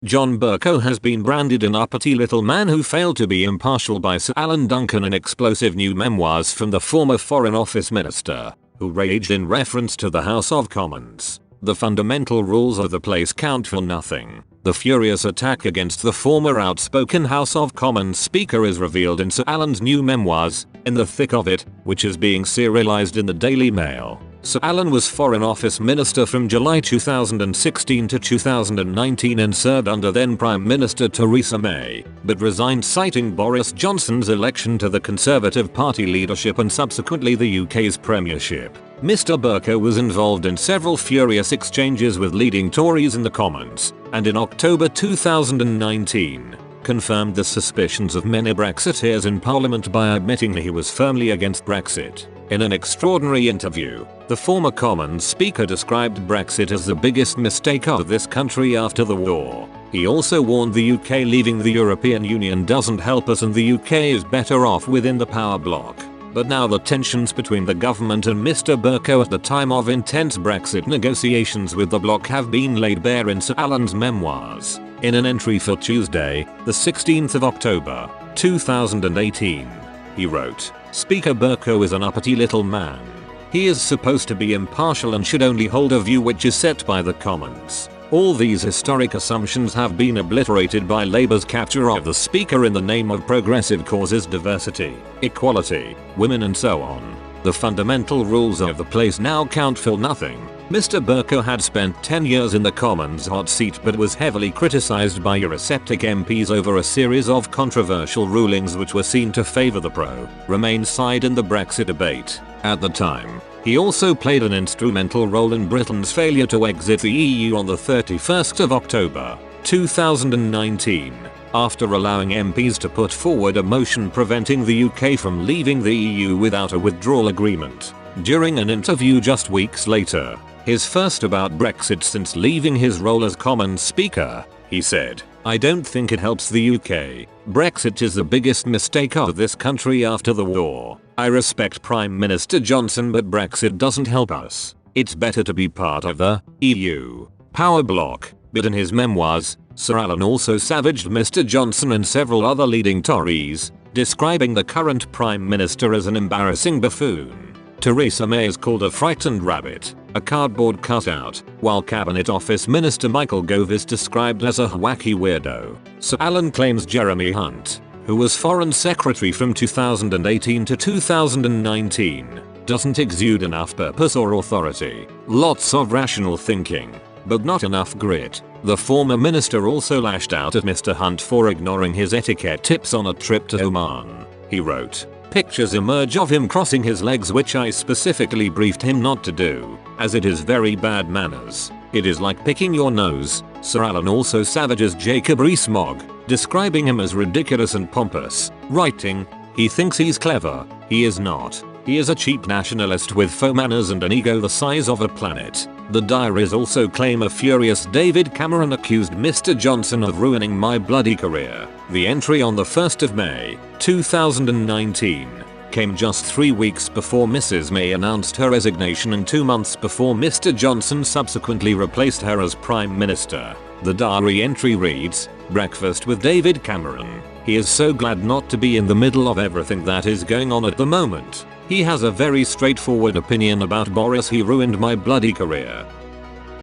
John Bercow has been branded an uppity little man who failed to be impartial by Sir Alan Duncan in explosive new memoirs from the former Foreign Office Minister, who raged in reference to the House of Commons. The fundamental rules of the place count for nothing. The furious attack against the former outspoken House of Commons Speaker is revealed in Sir Alan's new memoirs, In the Thick of It, which is being serialized in the Daily Mail. Sir Alan was Foreign Office Minister from July 2016 to 2019 and served under then Prime Minister Theresa May, but resigned citing Boris Johnson's election to the Conservative Party leadership and subsequently the UK's premiership. Mr. Bercow was involved in several furious exchanges with leading Tories in the Commons, and in October 2019, confirmed the suspicions of many Brexiteers in Parliament by admitting he was firmly against Brexit. In an extraordinary interview, the former Commons Speaker described Brexit as the biggest mistake of this country after the war. He also warned the UK leaving the European Union doesn't help us and the UK is better off within the power bloc. But now the tensions between the government and Mr. Bercow at the time of intense Brexit negotiations with the bloc have been laid bare in Sir Alan's memoirs. In an entry for Tuesday, the 16th of October, 2018, he wrote, "Speaker Bercow is an uppity little man. He is supposed to be impartial and should only hold a view which is set by the Commons. All these historic assumptions have been obliterated by Labour's capture of the Speaker in the name of progressive causes, diversity, equality, women and so on. The fundamental rules of the place now count for nothing." Mr. Bercow had spent 10 years in the Commons hot seat but was heavily criticised by Eurosceptic MPs over a series of controversial rulings which were seen to favour the pro-Remain side in the Brexit debate. At the time, he also played an instrumental role in Britain's failure to exit the EU on the 31st of October, 2019, after allowing MPs to put forward a motion preventing the UK from leaving the EU without a withdrawal agreement. During an interview just weeks later, his first about Brexit since leaving his role as Commons Speaker, he said, "I don't think it helps the UK. Brexit is the biggest mistake of this country after the war. I respect Prime Minister Johnson but Brexit doesn't help us. It's better to be part of the EU power bloc." But in his memoirs, Sir Alan also savaged Mr. Johnson and several other leading Tories, describing the current Prime Minister as an embarrassing buffoon. Theresa May is called a frightened rabbit, a cardboard cutout, while Cabinet Office Minister Michael Gove is described as a wacky weirdo. Sir Alan claims Jeremy Hunt, who was Foreign Secretary from 2018 to 2019, doesn't exude enough purpose or authority. Lots of rational thinking, but not enough grit. The former minister also lashed out at Mr. Hunt for ignoring his etiquette tips on a trip to Oman. He wrote, "Pictures emerge of him crossing his legs which I specifically briefed him not to do, as it is very bad manners. It is like picking your nose." Sir Alan also savages Jacob Rees-Mogg, describing him as ridiculous and pompous, writing, "He thinks he's clever. He is not. He is a cheap nationalist with faux manners and an ego the size of a planet." The diaries also claim a furious David Cameron accused Mr. Johnson of ruining my bloody career. The entry on the 1st of May, 2019, came just 3 weeks before Mrs. May announced her resignation and 2 months before Mr. Johnson subsequently replaced her as Prime Minister. The diary entry reads, "Breakfast with David Cameron. He is so glad not to be in the middle of everything that is going on at the moment. He has a very straightforward opinion about Boris. He ruined my bloody career.